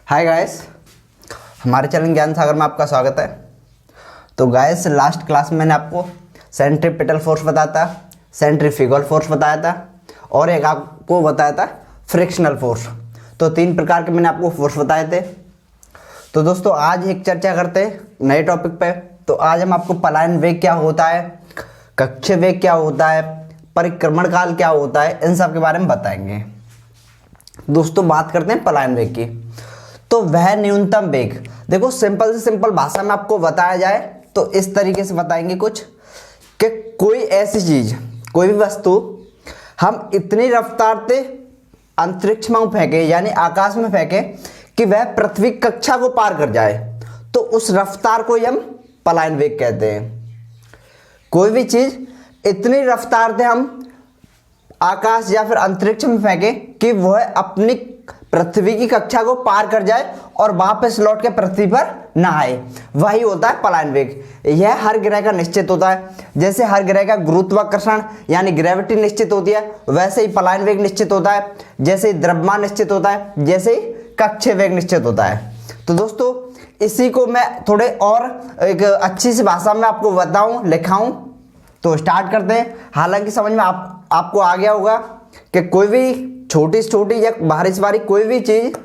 Hi guys, हमारे channel ज्ञान सागर में आपका स्वागत है। तो गाइस, लास्ट क्लास में मैंने आपको सेंट्रीपिटल फोर्स बताया था, सेंट्रीफ्यूगल फोर्स बताया था और एक आपको बताया था फ्रिक्शनल फोर्स। तो 3 प्रकार के मैंने आपको फोर्स बताए थे। तो दोस्तों, आज एक चर्चा करते हैं नए टॉपिक पे। तो आज हम आपको पलायन वेग क्या होता है, कक्ष वेग क्या होता है, परिक्रमण काल क्या होता है, इन सब के बारे में बताएंगे। दोस्तों, बात करते हैं पलायन वेग की। तो वह न्यूनतम वेग, देखो सिंपल से सिंपल भाषा में आपको बताया जाए तो इस तरीके से बताएंगे कुछ कि कोई ऐसी चीज, कोई भी वस्तु हम इतनी रफ्तार से अंतरिक्ष में फेंके यानी आकाश में फेंके कि वह पृथ्वी कक्षा को पार कर जाए, तो उस रफ्तार को हम पलायन वेग कहते हैं। कोई भी चीज इतनी रफ्तार से हम आकाश या फिर अंतरिक्ष में फेंके कि वह अपनी पृथ्वी की कक्षा को पार कर जाए और वापस लौट के पृथ्वी पर न आए, वही होता है पलायन वेग। यह हर ग्रह का निश्चित होता है। जैसे हर ग्रह का गुरुत्वाकर्षण यानी ग्रेविटी निश्चित होती है, वैसे ही पलायन वेग निश्चित होता है। जैसे ही द्रव्यमान निश्चित होता है, जैसे ही कक्ष वेग निश्चित होता है। तो दोस्तों, इसी को मैं थोड़े और एक अच्छी सी भाषा में आपको बताऊं, लिखाऊं। तो स्टार्ट करते हैं। हालांकि समझ में आपको आ गया होगा कि कोई भी छोटी से छोटी या भारी से भारी कोई भी चीज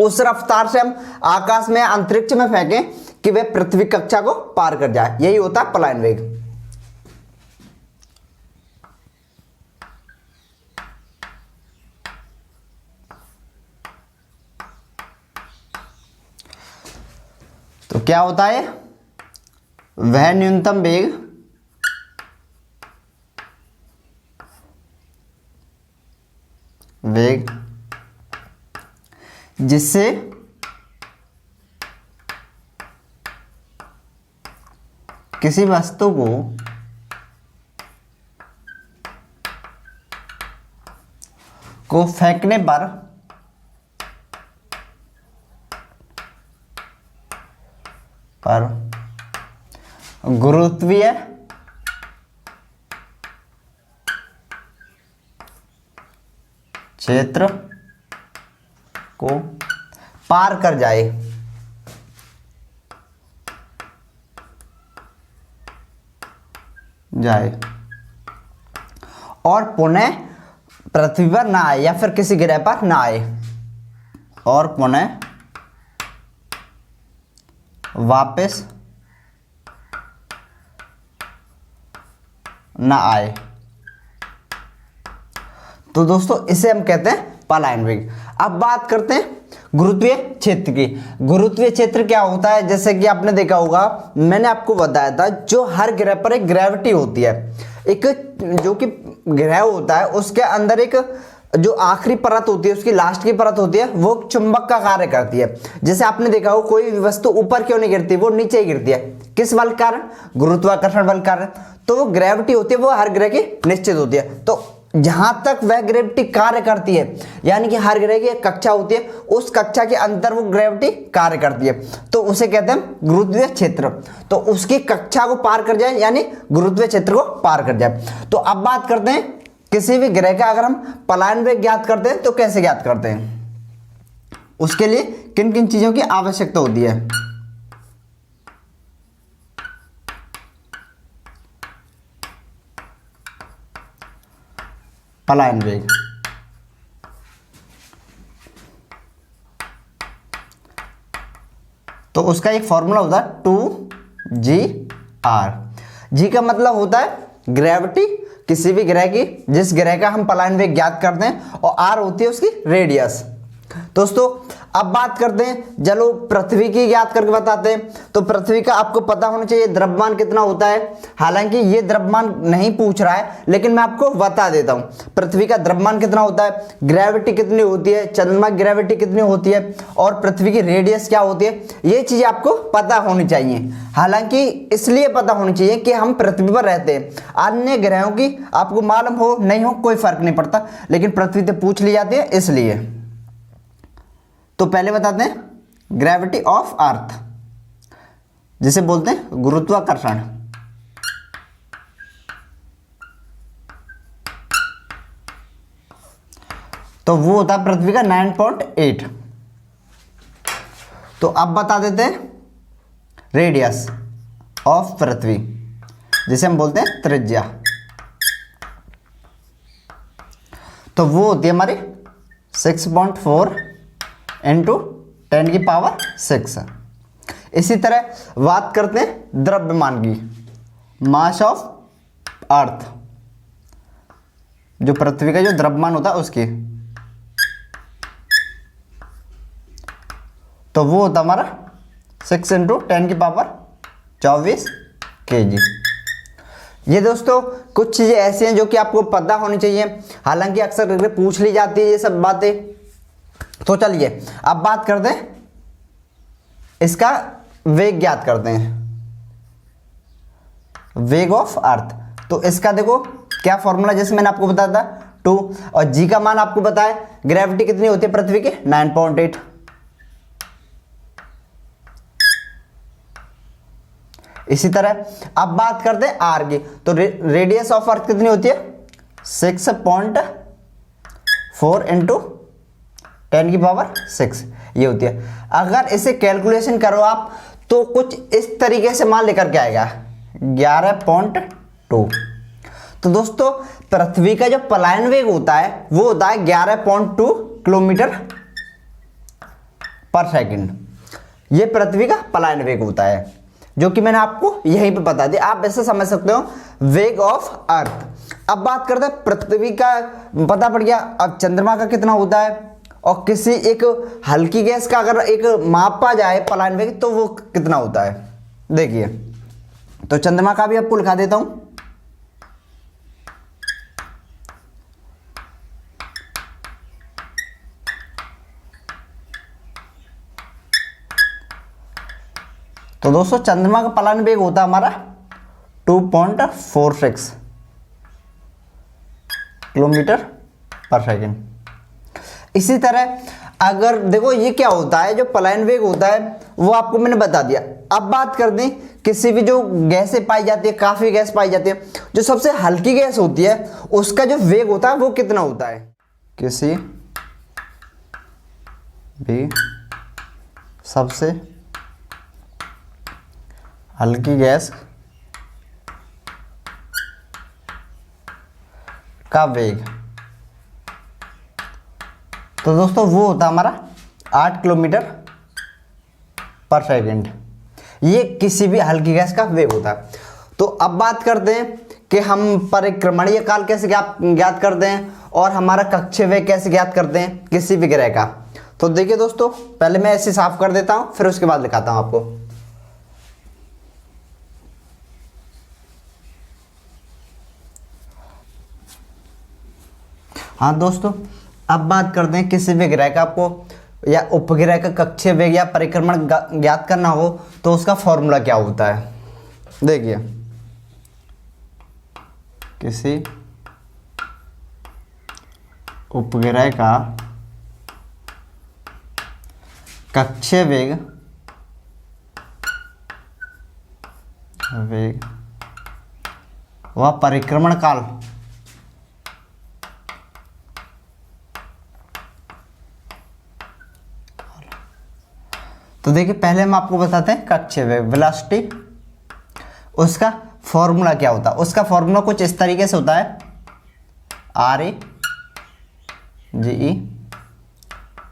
उस रफ्तार से हम आकाश में अंतरिक्ष में फेंकें कि वह पृथ्वी कक्षा को पार कर जाए, यही होता है पलायन वेग। तो क्या होता है? वह न्यूनतम वेग जिससे किसी वस्तु को फेंकने पर गुरुत्वीय क्षेत्र को पार कर जाए। और पुनः पृथ्वी पर ना आए या फिर किसी ग्रह पर ना आए, और पुनः वापस ना आए। तो दोस्तों, इसे हम कहते हैं पलायन वेग। अब बात करते हैं गुरुत्वीय क्षेत्र की। गुरुत्वीय क्षेत्र क्या होता है? जैसे कि आपने देखा होगा, मैंने आपको बताया था, जो हर ग्रह पर एक ग्रेविटी होती है, एक जो कि ग्रह होता है उसके अंदर एक जो आखिरी परत होती है, उसकी लास्ट की परत होती है, वो चुंबक का कार्य करती है। जैसे आपने देखा हो, कोई भी वस्तु ऊपर क्यों नहीं गिरती, वो नीचे ही गिरती है। किस बल के कारण? गुरुत्वाकर्षण बल के कारण। तो वो ग्रेविटी होती है, वो हर ग्रह की निश्चित होती है। तो जहां तक वह ग्रेविटी कार्य करती है, यानी कि हर ग्रह की एक कक्षा होती है, उस कक्षा के अंदर वो ग्रेविटी कार्य करती है, तो उसे कहते हैं गुरुत्वीय क्षेत्र। तो उसकी कक्षा को पार कर जाए यानी गुरुत्वीय क्षेत्र को पार कर जाए। तो अब बात करते हैं किसी भी ग्रह का अगर हम पलायन वेग ज्ञात करते हैं तो कैसे ज्ञात करते हैं, उसके लिए किन किन चीजों की आवश्यकता होती है। पलायन वेग, तो उसका एक फॉर्मूला होता है 2GR। जी का मतलब होता है ग्रेविटी किसी भी ग्रह की, जिस ग्रह का हम पलायन वेग ज्ञात करते हैं, और R होती है उसकी रेडियस। दोस्तों, अब बात करते हैं, चलो पृथ्वी की ज्ञात करके बताते हैं। तो पृथ्वी का आपको पता होना चाहिए द्रव्यमान कितना होता है। हालांकि ये द्रव्यमान नहीं पूछ रहा है, लेकिन मैं आपको बता देता हूं पृथ्वी का द्रव्यमान कितना होता है, ग्रेविटी कितनी होती है, चंद्रमा की ग्रेविटी कितनी होती है, और पृथ्वी की रेडियस क्या होती है। ये चीज आपको पता होनी चाहिए। हालांकि इसलिए पता होनी चाहिए कि हम पृथ्वी पर रहते हैं। अन्य ग्रहों की आपको मालूम हो नहीं हो कोई फर्क नहीं पड़ता, लेकिन पृथ्वी से पूछ ली जाती है इसलिए। तो पहले बताते हैं ग्रेविटी ऑफ अर्थ, जिसे बोलते हैं गुरुत्वाकर्षण। तो वो होता है पृथ्वी का 9.8। तो अब बता देते हैं रेडियस ऑफ पृथ्वी, जिसे हम बोलते हैं त्रिज्या। तो वो होती है हमारी 6.4 इंटू 10⁶। इसी तरह बात करते हैं द्रव्यमान की, मास ऑफ अर्थ, जो पृथ्वी का जो द्रव्यमान होता है उसकी। तो वो होता हमारा 6 इंटू 10⁻24 kg। ये दोस्तों कुछ चीज़ें ऐसी हैं जो कि आपको पता होनी चाहिए, हालांकि अक्सर करके पूछ ली जाती है ये सब बातें। तो चलिए अब बात करते हैं इसका वेग ज्ञात करते हैं, वेग ऑफ अर्थ। तो इसका देखो क्या फॉर्मूला, जैसे मैंने आपको बताया था 2, और जी का मान आपको बताया, ग्रेविटी कितनी होती है पृथ्वी की 9.8। इसी तरह अब बात करते हैं आर की, तो रेडियस ऑफ अर्थ कितनी होती है 6.4 इंटू 10⁻6 ये होती है। अगर इसे कैलकुलेशन करो आप तो कुछ इस तरीके से मान लेकर के आएगा 11.2। तो दोस्तों पृथ्वी का जो पलायन वेग होता है वो होता है 11.2 किलोमीटर पर सेकंड। ये पृथ्वी का पलायन वेग होता है, जो कि मैंने आपको यहीं पे बता दिया, आप ऐसे समझ सकते हो वेग ऑफ अर्थ। अब बात करते हैं पृथ्वी का, पता पड़ गया। अब चंद्रमा का कितना होता है, और किसी एक हल्की गैस का अगर एक मापा जाए पलायन वेग तो वो कितना होता है। देखिए तो चंद्रमा का भी आपको लिखा देता हूं। तो दोस्तों चंद्रमा का पलायन वेग होता है हमारा 2.46 किलोमीटर पर सेकंड। इसी तरह अगर देखो ये क्या होता है, जो पलायन वेग होता है वो आपको मैंने बता दिया। अब बात कर दें किसी भी जो गैसें पाई जाती है, काफी गैस पाई जाती है, जो सबसे हल्की गैस होती है उसका जो वेग होता है वो कितना होता है। किसी भी सबसे हल्की गैस का वेग, तो दोस्तों वो होता हमारा 8 किलोमीटर पर सेकंड। ये किसी भी हल्की गैस का वेग होता है। तो अब बात करते हैं कि हम परिक्रमणीय काल कैसे ज्ञात करते हैं और हमारा कक्षीय वेग कैसे ज्ञात करते हैं किसी भी ग्रह का। तो देखिए दोस्तों पहले मैं ऐसे साफ कर देता हूं, फिर उसके बाद दिखाता हूं आपको। हाँ दोस्तों अब बात करते हैं किसी भी ग्रह का आपको या उपग्रह का कक्षीय वेग या परिक्रमण ज्ञात करना हो तो उसका फॉर्मूला क्या होता है। देखिए किसी उपग्रह का कक्षीय वेग व परिक्रमण काल तो देखिए पहले हम आपको बताते हैं कक्षीय वेग वेलोसिटी, उसका फॉर्मूला क्या होता है। उसका फॉर्मूला कुछ इस तरीके से होता है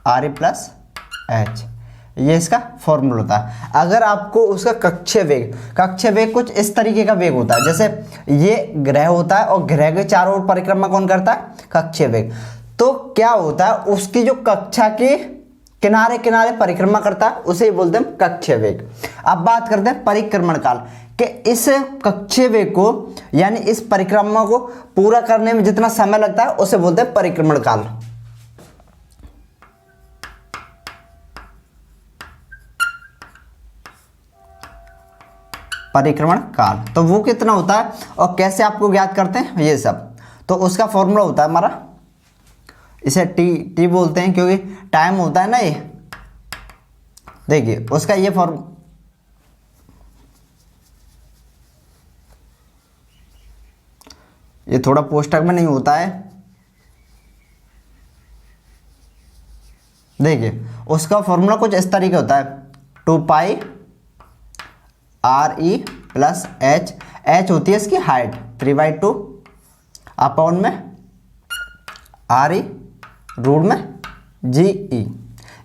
RE प्लस H, ये इसका फॉर्मूला होता है। अगर आपको उसका कक्षीय वेग कुछ इस तरीके का वेग होता है, जैसे ये ग्रह होता है और ग्रह के चारों ओर परिक्रमा कौन करता है, कक्षीय वेग। तो क्या होता है उसकी जो कक्षा के किनारे किनारे परिक्रमा करता है उसे बोलते हैं कक्षीय वेग। अब बात करते हैं परिक्रमण काल कि इस कक्षीय वेग को यानी इस परिक्रमा को पूरा करने में जितना समय लगता है उसे बोलते हैं परिक्रमण काल। परिक्रमण काल तो वो कितना होता है और कैसे आपको ज्ञात करते हैं ये सब। तो उसका फॉर्मूला होता है हमारा, इसे टी बोलते हैं क्योंकि टाइम होता है ना ये। देखिए उसका ये फॉर्म, ये थोड़ा पोस्टर में नहीं होता है। देखिए उसका फॉर्मूला कुछ इस तरीके होता है 2 पाई RE प्लस एच होती है इसकी हाइट 3/2 अपॉन में RE रूट में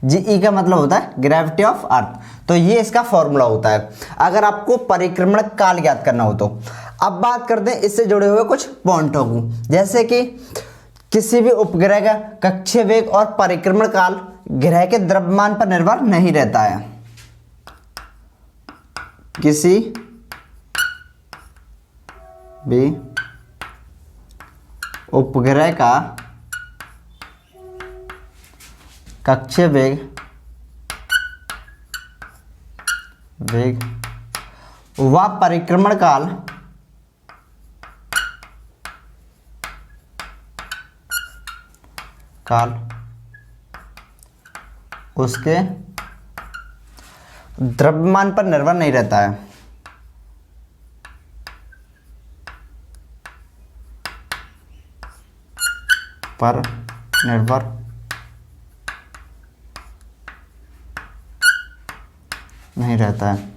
GE का मतलब होता है ग्रेविटी ऑफ अर्थ। तो ये इसका फॉर्मूला होता है अगर आपको परिक्रमण काल ज्ञात करना हो तो। अब बात करते हैं इससे जुड़े हुए कुछ पॉइंटों को, जैसे कि किसी भी उपग्रह का कक्षीय वेग और परिक्रमण काल ग्रह के द्रव्यमान पर निर्भर नहीं रहता है। किसी भी उपग्रह का कक्षीय वेग व परिक्रमण काल उसके द्रव्यमान पर निर्भर नहीं रहता है। पर निर्भर नहीं रहता है।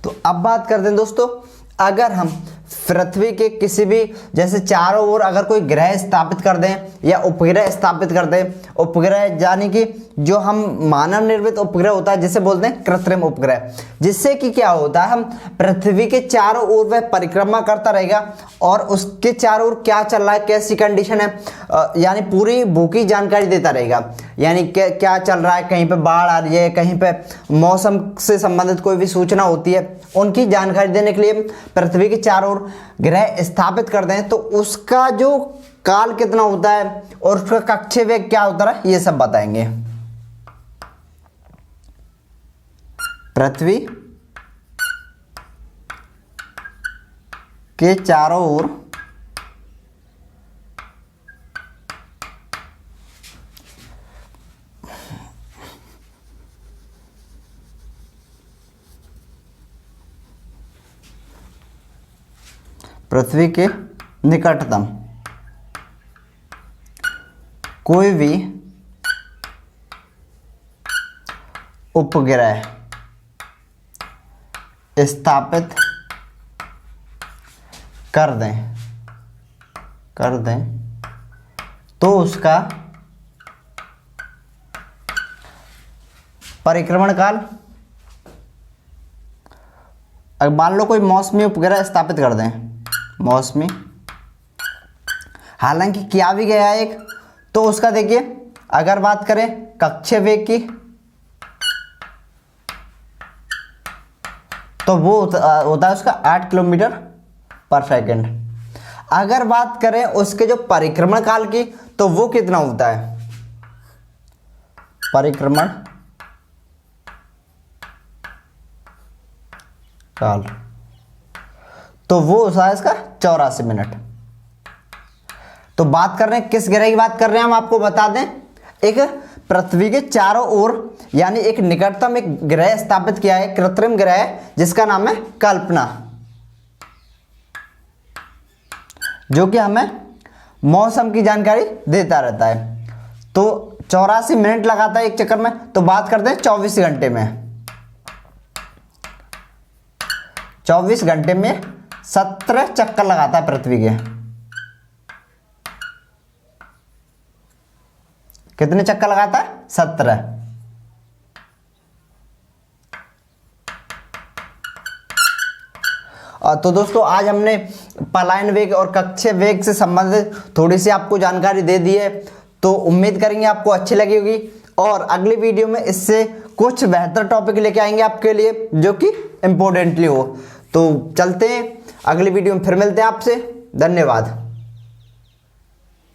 तो अब बात करते हैं दोस्तों, अगर हम पृथ्वी के किसी भी जैसे चारों ओर अगर कोई ग्रह स्थापित कर दें या उपग्रह स्थापित कर दें, उपग्रह यानी कि जो हम मानव निर्मित उपग्रह होता है जिसे बोलते हैं कृत्रिम उपग्रह, जिससे कि क्या होता है हम पृथ्वी के चारों ओर वह परिक्रमा करता रहेगा और उसके चारों ओर क्या चल रहा है, कैसी कंडीशन है, यानी पूरी भू की जानकारी देता रहेगा। यानी क्या चल रहा है, कहीं पे बाढ़ आ रही है, कहीं पे मौसम से संबंधित कोई भी सूचना होती है, उनकी जानकारी देने के लिए पृथ्वी के चारों ओर ग्रह स्थापित कर दें तो उसका जो काल कितना होता है और उसका कक्षीय वेग क्या होता है ये सब बताएंगे। पृथ्वी के चारों ओर पृथ्वी के निकटतम कोई भी उपग्रह स्थापित कर दें तो उसका परिक्रमण काल, अगर मान लो कोई मौसमी उपग्रह स्थापित कर दें, मौसमी हालांकि किया भी गया है एक, तो उसका देखिए अगर बात करें कक्षीय वेग की तो वो होता है उसका 8 किलोमीटर पर सेकेंड। अगर बात करें उसके जो परिक्रमण काल की तो वो कितना होता है, परिक्रमण काल तो वो होता है इसका 84 मिनट। तो बात कर रहे हैं किस ग्रह की बात कर रहे हैं हम आपको बता दें, एक पृथ्वी के चारों ओर यानी एक निकटतम एक ग्रह स्थापित किया है, कृत्रिम ग्रह जिसका नाम है कल्पना, जो कि हमें मौसम की जानकारी देता रहता है। तो 84 मिनट लगाता है एक चक्कर में, तो बात करते हैं 24 घंटे में। 24 घंटे में 17 चक्कर लगाता है पृथ्वी के। कितने चक्कर लगाता है? 17। तो दोस्तों आज हमने पलायन वेग और कक्षीय वेग से संबंधित थोड़ी सी आपको जानकारी दे दी है, तो उम्मीद करेंगे आपको अच्छी लगी होगी और अगली वीडियो में इससे कुछ बेहतर टॉपिक लेके आएंगे आपके लिए जो कि इम्पोर्टेंटली हो। तो चलते हैं, अगली वीडियो में फिर मिलते हैं आपसे। धन्यवाद।